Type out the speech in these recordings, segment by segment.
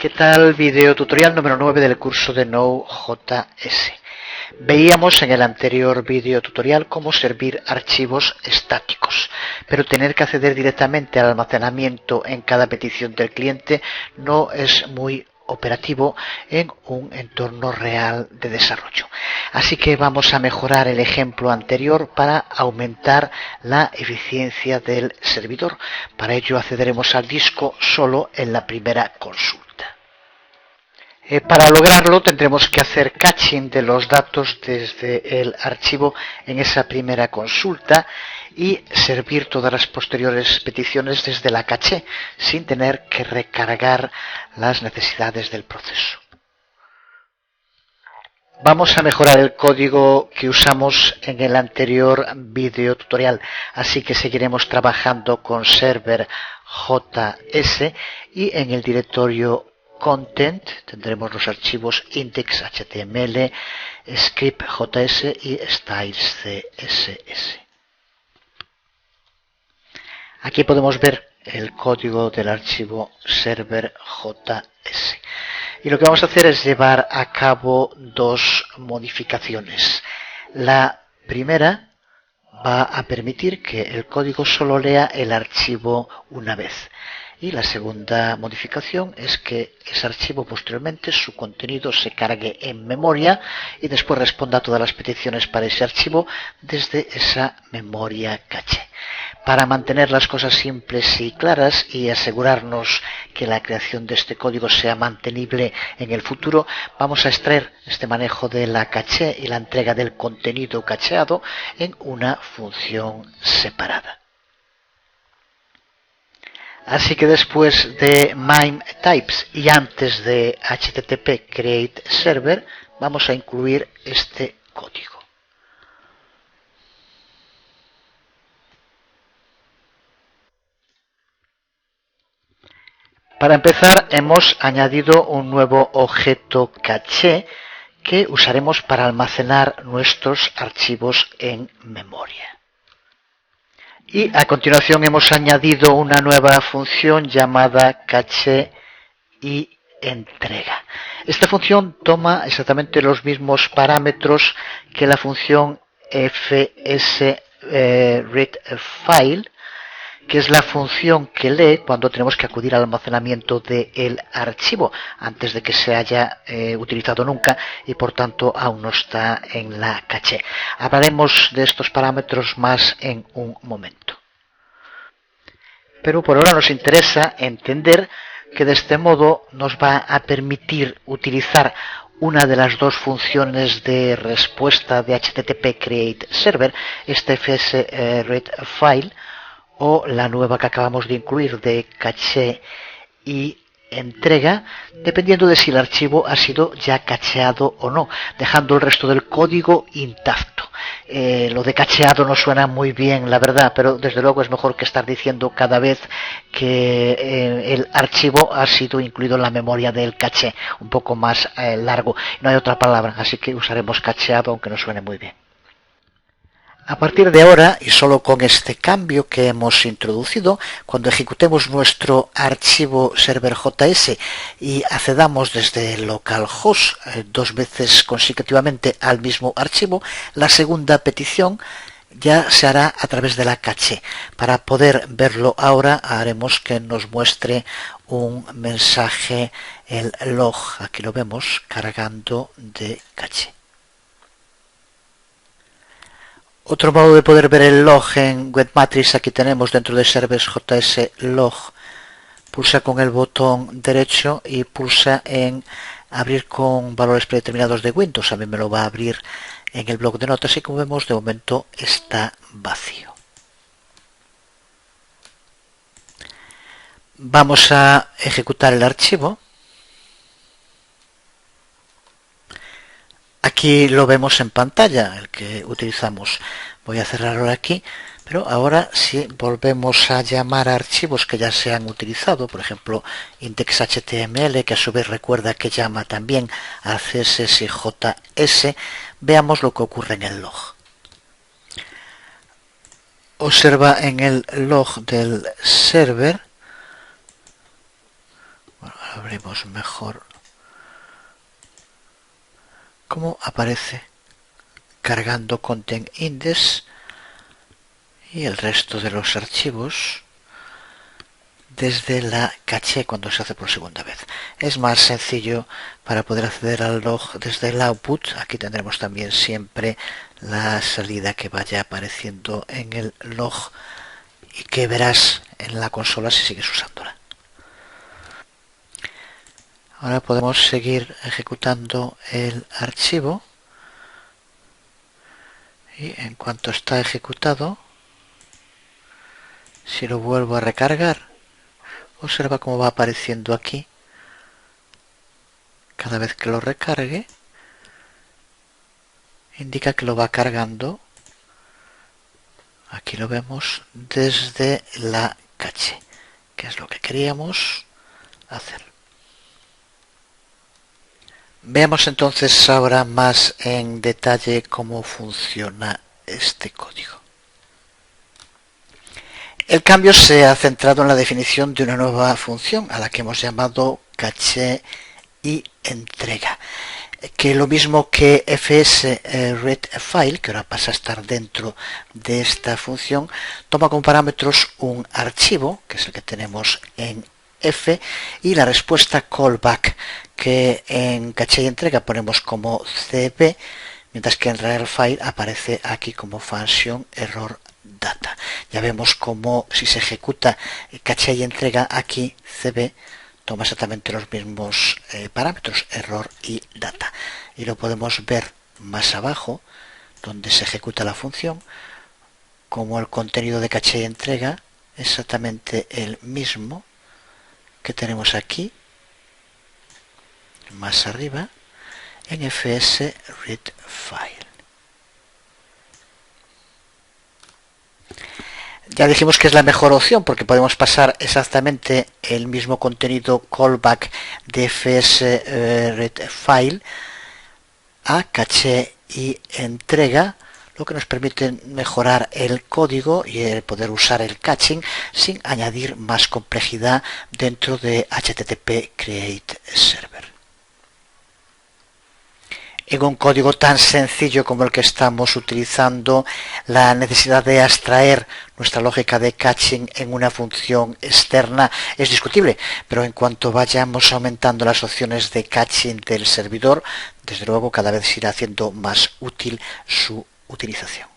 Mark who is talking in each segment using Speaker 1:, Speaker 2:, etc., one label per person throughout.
Speaker 1: ¿Qué tal? Video tutorial número 9 del curso de Node.js. Veíamos en el anterior video tutorial cómo servir archivos estáticos, pero tener que acceder directamente al almacenamiento en cada petición del cliente no es muy operativo en un entorno real de desarrollo. Así que vamos a mejorar el ejemplo anterior para aumentar la eficiencia del servidor. Para ello accederemos al disco solo en la primera consulta. Para lograrlo tendremos que hacer caching de los datos desde el archivo en esa primera consulta y servir todas las posteriores peticiones desde la caché sin tener que recargar las necesidades del proceso. Vamos a mejorar el código que usamos en el anterior video tutorial, así que seguiremos trabajando con server JS y en el directorio content tendremos los archivos index.html, script.js y styles.css. Aquí podemos ver el código del archivo server.js. Y lo que vamos a hacer es llevar a cabo dos modificaciones. La primera va a permitir que el código solo lea el archivo una vez. Y la segunda modificación es que ese archivo posteriormente su contenido se cargue en memoria y después responda a todas las peticiones para ese archivo desde esa memoria caché. Para mantener las cosas simples y claras y asegurarnos que la creación de este código sea mantenible en el futuro, vamos a extraer este manejo de la caché y la entrega del contenido cacheado en una función separada. Así que después de MIME types y antes de HTTP create server, vamos a incluir este código. Para empezar, hemos añadido un nuevo objeto caché que usaremos para almacenar nuestros archivos en memoria. Y a continuación hemos añadido una nueva función llamada caché y entrega. Esta función toma exactamente los mismos parámetros que la función fsReadFile, que es la función que lee cuando tenemos que acudir al almacenamiento del archivo antes de que se haya utilizado nunca y por tanto aún no está en la caché. Hablaremos de estos parámetros más en un momento. Pero por ahora nos interesa entender que de este modo nos va a permitir utilizar una de las dos funciones de respuesta de HTTP create server, este fsReadFile, o la nueva que acabamos de incluir de caché y entrega, dependiendo de si el archivo ha sido ya cacheado o no, dejando el resto del código intacto. Lo de cacheado no suena muy bien, la verdad, pero desde luego es mejor que estar diciendo cada vez que el archivo ha sido incluido en la memoria del caché, un poco más largo. No hay otra palabra, así que usaremos cacheado, aunque no suene muy bien. A partir de ahora, y solo con este cambio que hemos introducido, cuando ejecutemos nuestro archivo server.js y accedamos desde localhost dos veces consecutivamente al mismo archivo, la segunda petición ya se hará a través de la caché. Para poder verlo ahora, haremos que nos muestre un mensaje, el log, aquí lo vemos, cargando de caché. Otro modo de poder ver el log en Webmatrix, aquí tenemos dentro de servers.js log. Pulsa con el botón derecho y pulsa en abrir con valores predeterminados de Windows. A mí me lo va a abrir en el bloc de notas y como vemos de momento está vacío. Vamos a ejecutar el archivo. Aquí lo vemos en pantalla, el que utilizamos. Voy a cerrarlo aquí, pero ahora si volvemos a llamar a archivos que ya se han utilizado, por ejemplo index.html, que a su vez recuerda que llama también a CSS y JS, veamos lo que ocurre en el log. Observa en el log del server, bueno, vemos mejor cómo aparece cargando Content Index y el resto de los archivos desde la caché cuando se hace por segunda vez. Es más sencillo para poder acceder al log desde el output. Aquí tendremos también siempre la salida que vaya apareciendo en el log y que verás en la consola si sigues usándola. Ahora podemos seguir ejecutando el archivo y en cuanto está ejecutado, si lo vuelvo a recargar, observa cómo va apareciendo aquí. Cada vez que lo recargue, indica que lo va cargando. Aquí lo vemos desde la caché, que es lo que queríamos hacer. Veamos entonces ahora más en detalle cómo funciona este código. El cambio se ha centrado en la definición de una nueva función a la que hemos llamado caché y entrega, que lo mismo que fs_readFile, que ahora pasa a estar dentro de esta función, toma como parámetros un archivo, que es el que tenemos en F, y la respuesta callback, que en caché y entrega ponemos como cb, mientras que en readFile aparece aquí como function error data. Ya vemos como si se ejecuta caché y entrega, aquí cb toma exactamente los mismos parámetros, error y data. Y lo podemos ver más abajo, donde se ejecuta la función, como el contenido de caché y entrega es exactamente el mismo que tenemos aquí, más arriba, en fs_readFile. Ya dijimos que es la mejor opción porque podemos pasar exactamente el mismo contenido callback de fs_readFile a caché y entrega, lo que nos permite mejorar el código y el poder usar el caching sin añadir más complejidad dentro de HTTP Create Server. En un código tan sencillo como el que estamos utilizando, la necesidad de abstraer nuestra lógica de caching en una función externa es discutible, pero en cuanto vayamos aumentando las opciones de caching del servidor, desde luego cada vez se irá haciendo más útil su utilización.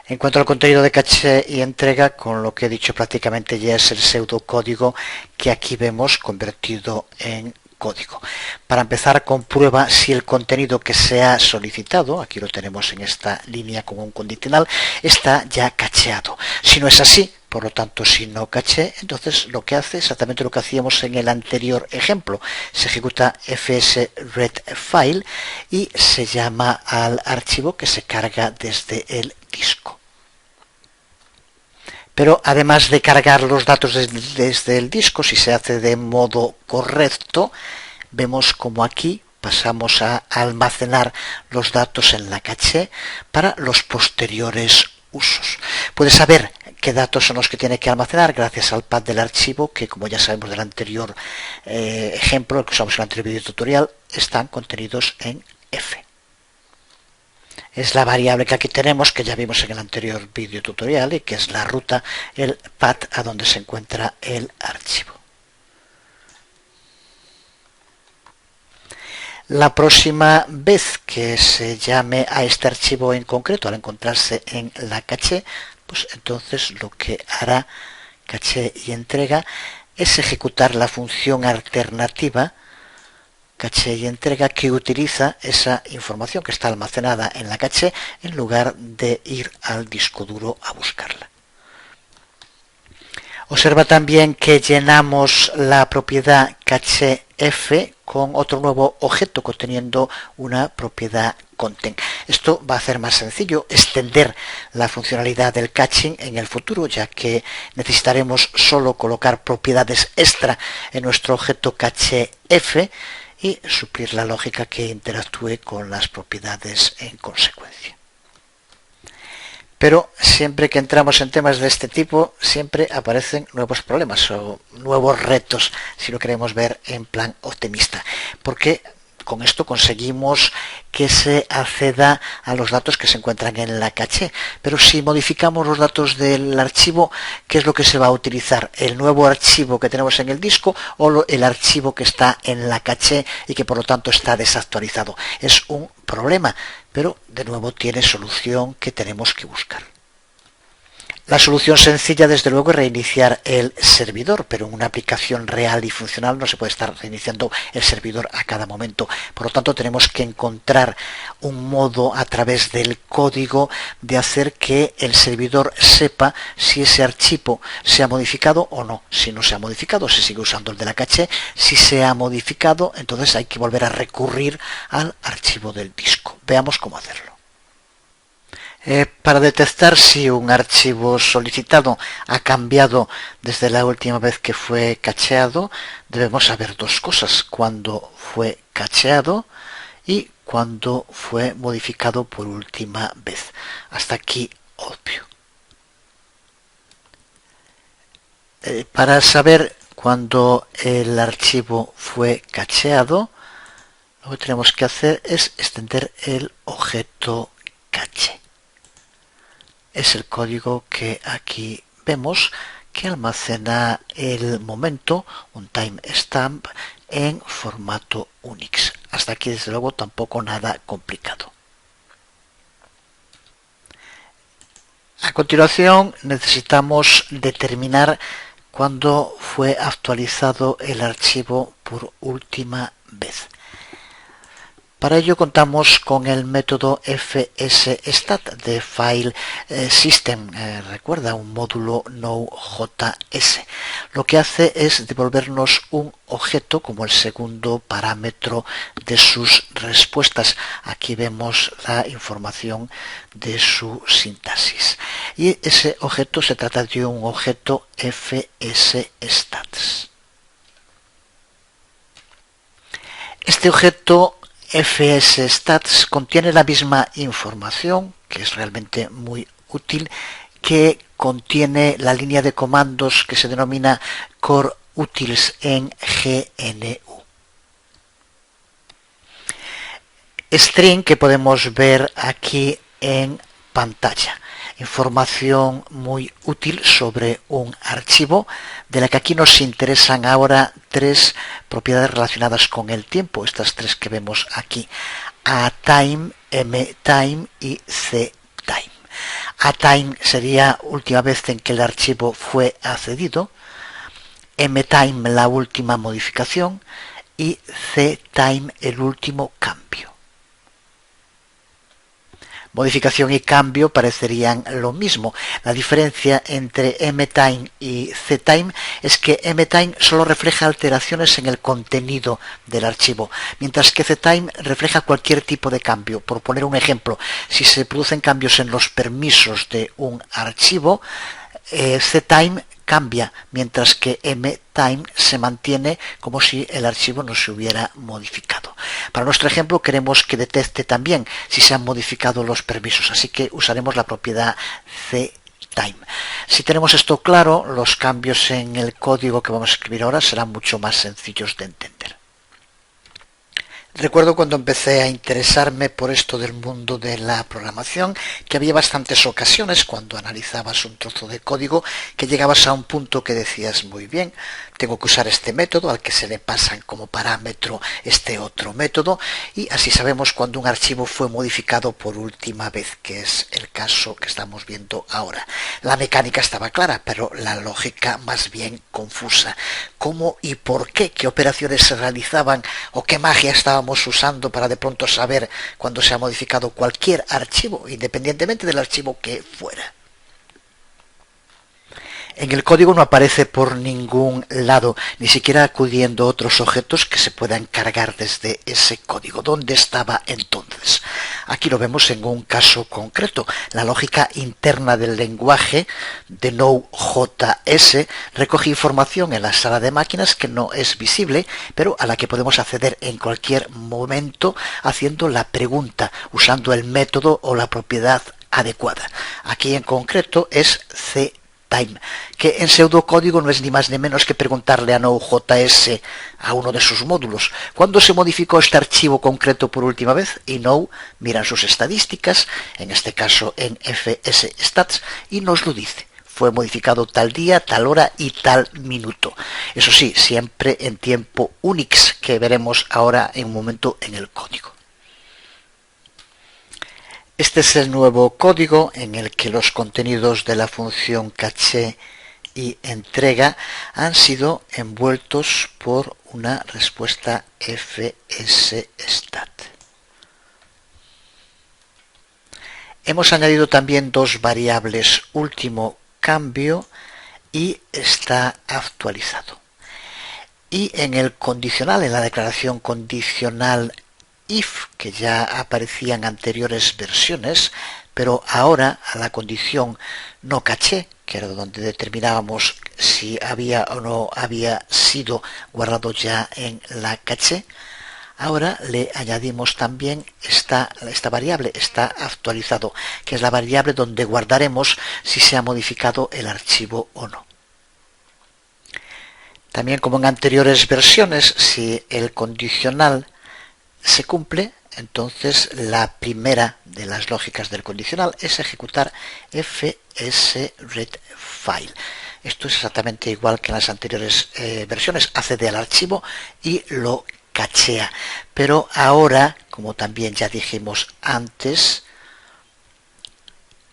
Speaker 1: En cuanto al contenido de caché y entrega, con lo que he dicho prácticamente ya es el pseudocódigo que aquí vemos convertido en código. Para empezar, comprueba si el contenido que se ha solicitado, aquí lo tenemos en esta línea como un condicional, está ya cacheado. Si no es así, por lo tanto, si no caché, entonces lo que hace exactamente lo que hacíamos en el anterior ejemplo. Se ejecuta fs_readFile y se llama al archivo que se carga desde el disco. Pero además de cargar los datos desde el disco, si se hace de modo correcto, vemos como aquí pasamos a almacenar los datos en la caché para los posteriores usos. Puede saber qué datos son los que tiene que almacenar gracias al path del archivo, que como ya sabemos del anterior ejemplo, el que usamos en el anterior video tutorial, están contenidos en F. Es la variable que aquí tenemos, que ya vimos en el anterior vídeo tutorial, y que es la ruta, el path a donde se encuentra el archivo. La próxima vez que se llame a este archivo en concreto, al encontrarse en la caché, pues entonces lo que hará caché y entrega es ejecutar la función alternativa caché y entrega, que utiliza esa información que está almacenada en la caché en lugar de ir al disco duro a buscarla. Observa también que llenamos la propiedad caché F con otro nuevo objeto conteniendo una propiedad content. Esto va a hacer más sencillo extender la funcionalidad del caching en el futuro, ya que necesitaremos solo colocar propiedades extra en nuestro objeto caché F y suplir la lógica que interactúe con las propiedades en consecuencia. Pero siempre que entramos en temas de este tipo, siempre aparecen nuevos problemas o nuevos retos, si lo queremos ver en plan optimista. Porque con esto conseguimos que se acceda a los datos que se encuentran en la caché. Pero si modificamos los datos del archivo, ¿qué es lo que se va a utilizar? ¿El nuevo archivo que tenemos en el disco o el archivo que está en la caché y que por lo tanto está desactualizado? Es un problema, pero de nuevo tiene solución que tenemos que buscar. La solución sencilla, desde luego, es reiniciar el servidor, pero en una aplicación real y funcional no se puede estar reiniciando el servidor a cada momento. Por lo tanto, tenemos que encontrar un modo a través del código de hacer que el servidor sepa si ese archivo se ha modificado o no. Si no se ha modificado, se sigue usando el de la caché. Si se ha modificado, entonces hay que volver a recurrir al archivo del disco. Veamos cómo hacerlo. Para detectar si un archivo solicitado ha cambiado desde la última vez que fue cacheado, debemos saber dos cosas: cuándo fue cacheado y cuándo fue modificado por última vez. Hasta aquí obvio. Para saber cuándo el archivo fue cacheado, lo que tenemos que hacer es extender el objeto caché. Es el código que aquí vemos, que almacena el momento, un timestamp, en formato Unix. Hasta aquí, desde luego, tampoco nada complicado. A continuación, necesitamos determinar cuándo fue actualizado el archivo por última vez. Para ello contamos con el método fsstat de File System, recuerda, un módulo Node.js. Lo que hace es devolvernos un objeto como el segundo parámetro de sus respuestas. Aquí vemos la información de su sintaxis. Y ese objeto se trata de un objeto fsstats. Este objeto fsStats contiene la misma información, que es realmente muy útil, que contiene la línea de comandos que se denomina core utils en GNU. String, que podemos ver aquí en pantalla. Información muy útil sobre un archivo, de la que aquí nos interesan ahora tres propiedades relacionadas con el tiempo, estas tres que vemos aquí: atime, mtime y ctime. Atime sería última vez en que el archivo fue accedido, mtime la última modificación y ctime el último cambio. Modificación y cambio parecerían lo mismo. La diferencia entre mtime y ctime es que mtime solo refleja alteraciones en el contenido del archivo, mientras que ctime refleja cualquier tipo de cambio. Por poner un ejemplo, si se producen cambios en los permisos de un archivo, ctime cambia, mientras que mtime se mantiene como si el archivo no se hubiera modificado. Para nuestro ejemplo queremos que detecte también si se han modificado los permisos, así que usaremos la propiedad ctime. Si tenemos esto claro, los cambios en el código que vamos a escribir ahora serán mucho más sencillos de entender. Recuerdo cuando empecé a interesarme por esto del mundo de la programación, que había bastantes ocasiones cuando analizabas un trozo de código que llegabas a un punto que decías: muy bien, tengo que usar este método al que se le pasan como parámetro este otro método, y así sabemos cuando un archivo fue modificado por última vez, que es el caso que estamos viendo ahora. La mecánica estaba clara, pero la lógica más bien confusa. ¿Cómo y por qué? ¿Qué operaciones se realizaban o qué magia estábamos usando para de pronto saber cuándo se ha modificado cualquier archivo, independientemente del archivo que fuera? En el código no aparece por ningún lado, ni siquiera acudiendo a otros objetos que se puedan cargar desde ese código. ¿Dónde estaba entonces? Aquí lo vemos en un caso concreto. La lógica interna del lenguaje de Node.js recoge información en la sala de máquinas que no es visible, pero a la que podemos acceder en cualquier momento haciendo la pregunta, usando el método o la propiedad adecuada. Aquí en concreto es ctime, que en pseudocódigo no es ni más ni menos que preguntarle a Node.js, a uno de sus módulos, ¿cuándo se modificó este archivo concreto por última vez? Y Node mira sus estadísticas, en este caso en fsstats, y nos lo dice. Fue modificado tal día, tal hora y tal minuto. Eso sí, siempre en tiempo Unix, que veremos ahora en un momento en el código. Este es el nuevo código en el que los contenidos de la función caché y entrega han sido envueltos por una respuesta fsstat. Hemos añadido también dos variables último cambio y está actualizado. Y en el condicional, en la declaración condicional if, que ya aparecía en anteriores versiones, pero ahora a la condición no caché, que era donde determinábamos si había o no había sido guardado ya en la caché, ahora le añadimos también esta variable, está actualizado, que es la variable donde guardaremos si se ha modificado el archivo o no. También, como en anteriores versiones, si el condicional se cumple, entonces la primera de las lógicas del condicional es ejecutar fsreadFile. Esto es exactamente igual que en las anteriores versiones, accede al archivo y lo cachea. Pero ahora, como también ya dijimos antes,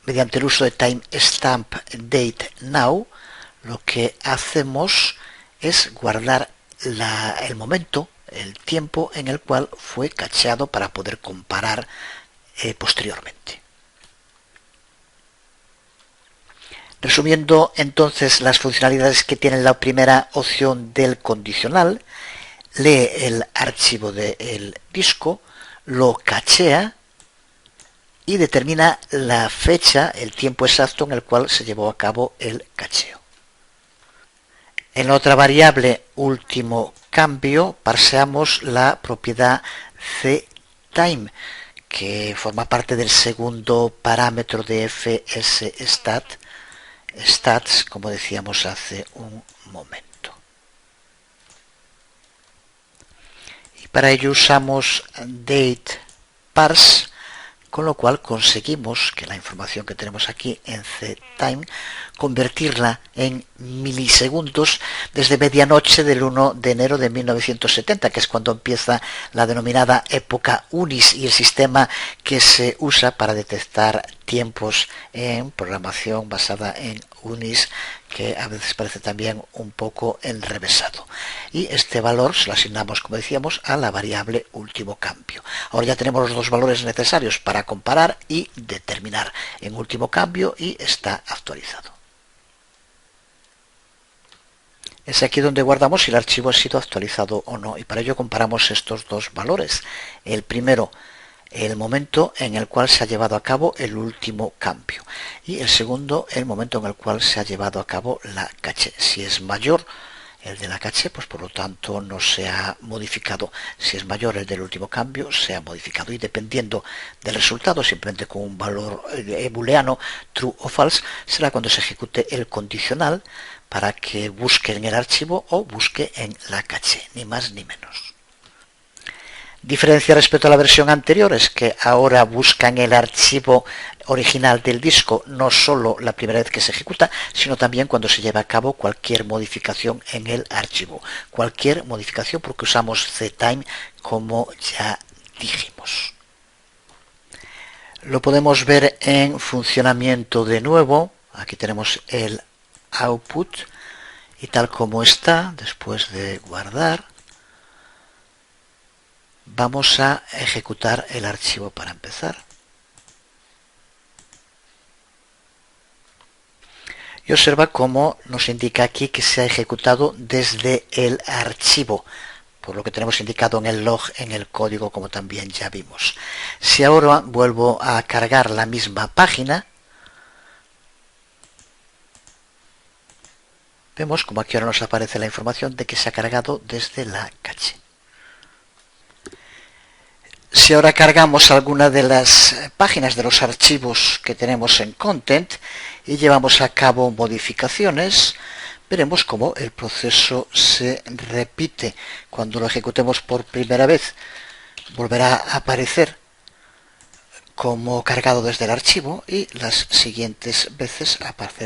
Speaker 1: mediante el uso de timestamp date now, lo que hacemos es guardar el momento, el tiempo en el cual fue cacheado para poder comparar posteriormente. Resumiendo entonces las funcionalidades que tiene la primera opción del condicional, lee el archivo del disco, lo cachea y determina la fecha, el tiempo exacto en el cual se llevó a cabo el cacheo. En la otra variable último cambio parseamos la propiedad ctime, que forma parte del segundo parámetro de fsstat, stats, como decíamos hace un momento. Y para ello usamos dateParse, con lo cual conseguimos que la información que tenemos aquí en ctime convertirla en milisegundos desde medianoche del 1 de enero de 1970, que es cuando empieza la denominada época UNIS y el sistema que se usa para detectar tiempos en programación basada en UNIS, que a veces parece también un poco enrevesado. Y este valor se lo asignamos, como decíamos, a la variable último cambio. Ahora ya tenemos los dos valores necesarios para comparar y determinar en último cambio y está actualizado. Es aquí donde guardamos si el archivo ha sido actualizado o no, y para ello comparamos estos dos valores. El primero, el momento en el cual se ha llevado a cabo el último cambio, y el segundo, el momento en el cual se ha llevado a cabo la caché. Si es mayor el de la caché, pues por lo tanto no se ha modificado. Si es mayor el del último cambio, se ha modificado, y dependiendo del resultado, simplemente con un valor booleano, true o false, será cuando se ejecute el condicional para que busque en el archivo o busque en la caché, ni más ni menos. Diferencia respecto a la versión anterior es que ahora busca en el archivo original del disco no solo la primera vez que se ejecuta, sino también cuando se lleva a cabo cualquier modificación en el archivo. Cualquier modificación, porque usamos ctime, como ya dijimos. Lo podemos ver en funcionamiento de nuevo. Aquí tenemos el output, y tal como está, después de guardar, vamos a ejecutar el archivo para empezar. Y observa cómo nos indica aquí que se ha ejecutado desde el archivo, por lo que tenemos indicado en el log, en el código, como también ya vimos. Si ahora vuelvo a cargar la misma página, vemos como aquí ahora nos aparece la información de que se ha cargado desde la caché. Si ahora cargamos alguna de las páginas de los archivos que tenemos en Content y llevamos a cabo modificaciones, veremos cómo el proceso se repite. Cuando lo ejecutemos por primera vez, volverá a aparecer como cargado desde el archivo y las siguientes veces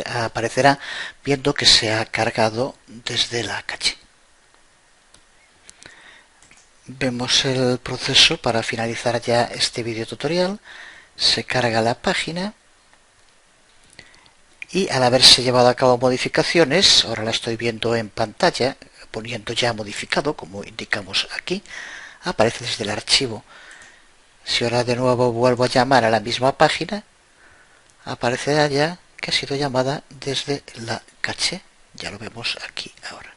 Speaker 1: aparecerá viendo que se ha cargado desde la caché. Vemos el proceso para finalizar ya este vídeo tutorial. Se carga la página y al haberse llevado a cabo modificaciones, ahora la estoy viendo en pantalla, poniendo ya modificado, como indicamos aquí, aparece desde el archivo. Si ahora de nuevo vuelvo a llamar a la misma página, aparecerá ya que ha sido llamada desde la caché. Ya lo vemos aquí ahora.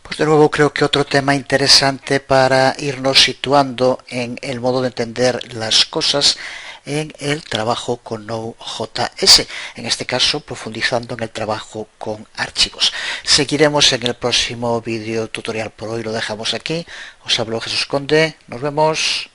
Speaker 1: Pues de nuevo creo que otro tema interesante para irnos situando en el modo de entender las cosas en el trabajo con Node.js, en este caso profundizando en el trabajo con archivos. Seguiremos en el próximo vídeo tutorial. Por hoy lo dejamos aquí. Os hablo Jesús Conde. Nos vemos.